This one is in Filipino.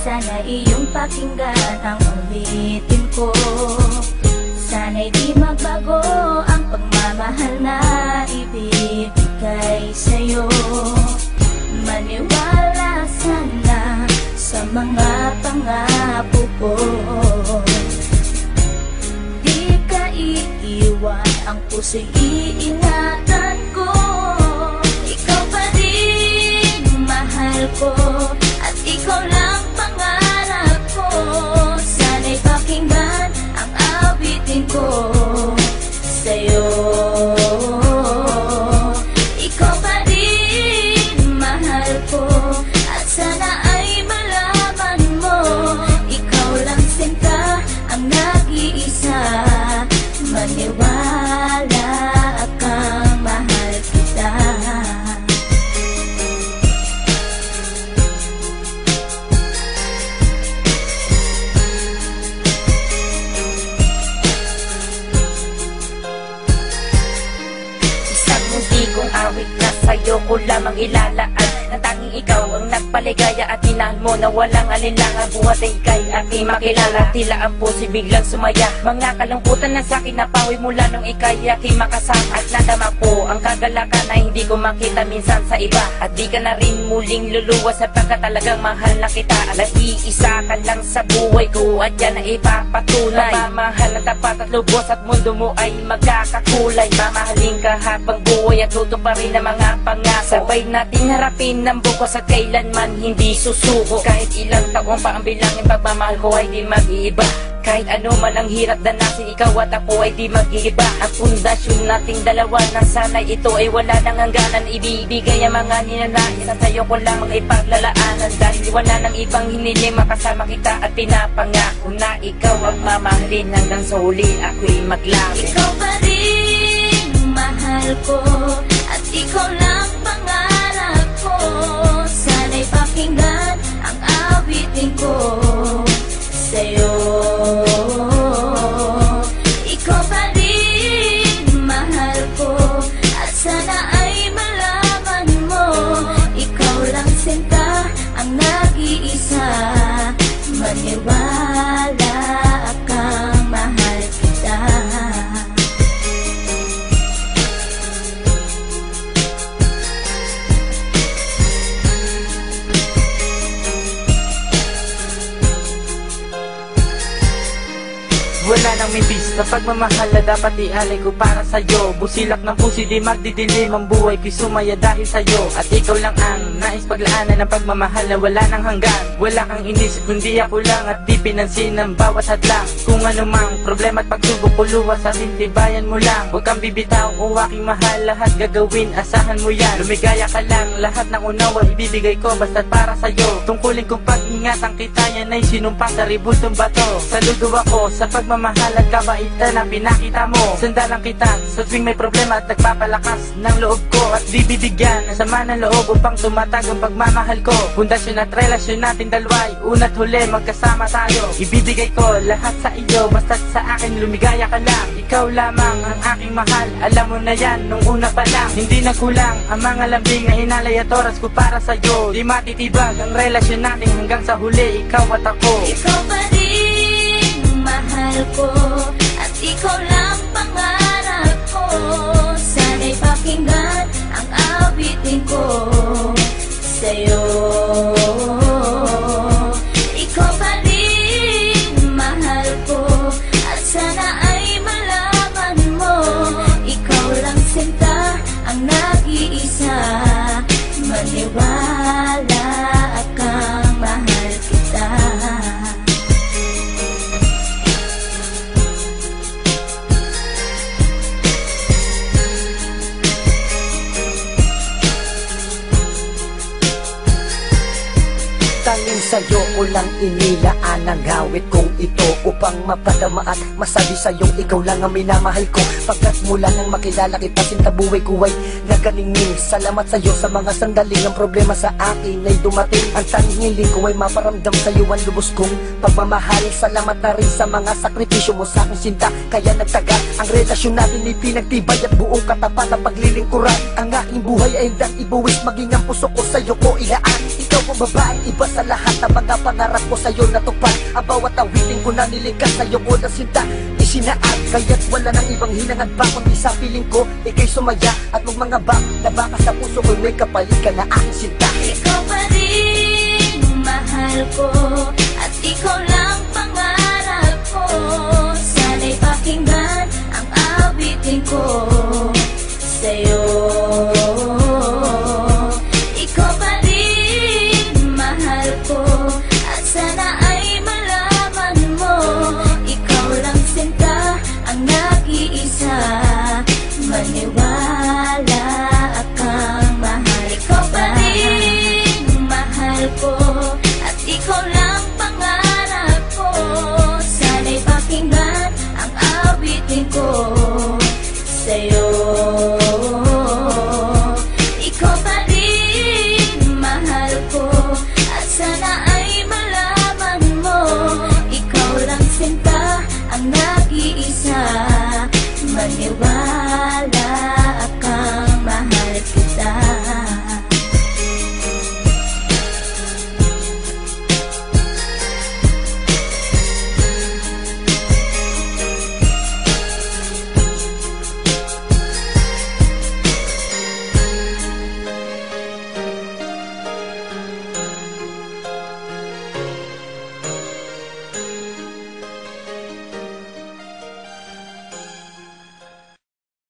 Sana iyong pakinggan ang ulitin ko. Sana'y di magbago ang pagmamahal na ibibigay sa'yo. Maniwala sana sa mga pangako ko. Di ka iiwan, ang puso'y iingatan ko. Ikaw pa rin mahal ko, at ikaw lang pangarap ko. Sana'y pakinggan ang awitin ko sa'yo. Ikaw pa rin mahal ko, at sana ay malaman mo, ikaw lang sinta ang nag-iisa. Maniwala kang mahal kita. Isang hindi kong awit na sa'yo ko lamang ilalaan. Nang tanging ikaw ang nagpaligaya at inahan mo na walang alinlangan. Buhat ay ika'y aking makilala. Tila ang puso'y biglang sumaya. Mga kalungkutan na sa'kin napawi mula nung ika'y aking makasama. At nadama ko ang kagalakan na hindi ko makita minsan sa iba. At di ka na rin muling luluwas sapagkat talagang mahal na kita. Nag-iisa ka lang sa buhay ko at yan ay ipapatunay. Mamahal na tapat at lubos at mundo mo ay magkakakulay. Mamahalin ka habang buhay at tuto pa rin ang mga pangako. Sabay natin harapin ng bukos at kailanman hindi susuko. Kahit ilang taon pa ang bilangin, pagmamahal ko ay di mag-iiba. Kahit ano man ang hirap danasin, ikaw at ako ay di mag-iiba. Ang pundasyon nating dalawa na sana'y ito ay wala nang hangganan. Ibibigay ang mga ninanais at sa'yo ko lamang ipaglalaanan. Dahil wala nang ibang hiniling, makasama kita at pinapangako na ikaw ang mamahalin hanggang sa huli ako'y maglabi. Ikaw pa rin mahal ko, at ikaw lang pangarap ko. Sana'y pakinggan ang awitin ko sa'yo. Ikaw pa rin mahal ko, at sana ay malaman mo, ikaw lang sinta ang nag-iisa. Maniwala kang mahal kita. Wala nang mibis na pagmamahal na dapat ialay ko para sa'yo. Busilak ng puso di magdidilim, ang buhay ko'y sumaya dahil sa'yo. At ikaw lang ang nais paglaanan ng pagmamahal na wala nang hanggan. Wala kang inisip kundi ako lang, at di pinansin ang bawat hadlang. Kung anumang problema at pagsubok ko luwas at intibayan mo lang. Huwag kang bibitaw o aking mahal, lahat gagawin, asahan mo yan. Lumigaya ka lang, lahat ng unawa ibibigay ko basta't para sa'yo. Tungkulin kong pag-ingatan kita, yan ay sinumpa sa ribultong bato. Saludo ako sa pagmamahal at kabaitan na pinakita mo. Sandalang kita sa tuwing may problema at nagpapalakas ng loob ko. At di bibigyan ng sama ng loob upang tumatag ang pagmamahal ko. Pundasyon at relasyon nating dalawa'y una't huli magkasama tayo. Ibibigay ko lahat sa iyo basta't sa akin lumigaya ka lang. Ikaw lamang ang aking mahal, alam mo na yan nung una pa lang. Hindi na kulang ang mga lambing na inalay at oras ko para sa'yo. Di matitibag ang relasyon natin hanggang sa huli, ikaw at ako. Ikaw pa rin mahal ko, at ikaw lang pangarap ko. Sana'y pakinggan ang awitin ko sa'yo. Ikaw pa rin mahal ko, at sana ay malaman mo, ikaw lang sinta ang nag-iisa. Maniwala kang mahal kita. Tanging sa'yo ko lang inilaan ang awit kong ito, upang mapadama at masabi sa'yong ikaw lang ang minamahal ko. Pagkat mula nang makilala kita, sinta buhay ko ay naganingning. Salamat sa'yo sa mga sandaling ang problema sa akin ay dumating. Ang tanging hiling ko ay maparamdam sa'yo ang lubos kong pagmamahal. Salamat na rin sa mga sakripisyo mo sa aking sinta, kaya nagtagal ang relasyon natin ay pinagtibay at buong katapat ang paglilingkuran. Ang aking buhay ay hindang ibuwis, maging ang puso ko sa'yo ko ilaan. Ikaw ang babae, iba sa lahat ng mga pangarap ko sa'yo natupad. Ang bawat awiting ko na nilikas sa'yo ko na sinta isinaan, kaya't wala nang ibang hinangad pa kundi sa piling ko ika'y sumaya at magmangabang na baka sa puso ko'y may kapalit ka na aking sinta.